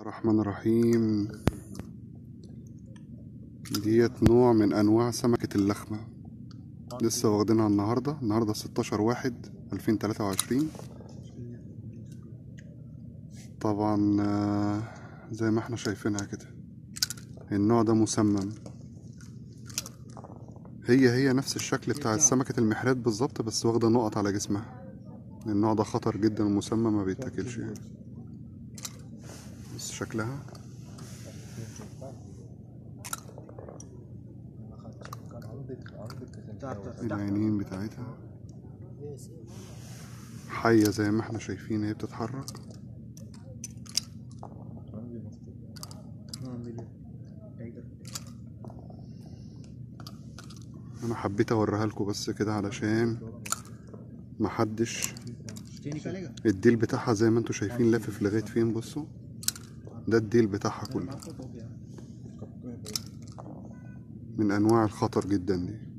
الرحمن الرحيم. ديت نوع من انواع سمكة اللخمة، لسه واخدينها النهاردة 16/1/2023. طبعا زي ما احنا شايفينها كده، النوع ده مسمم. هي نفس الشكل بتاع سمكة المحرات بالظبط، بس واخدة نقط على جسمها. النوع ده خطر جدا ومسمم، ما بيتاكلش يعني. بس شكلها العينين بتاعتها حية زي ما احنا شايفين، هي بتتحرك. انا حبيت اوريها لكم بس كده علشان محدش. الديل بتاعها زي ما انتوا شايفين لافف لغاية فين. بصوا، ده الديل بتاعها كله، من انواع الخطر جدا دي.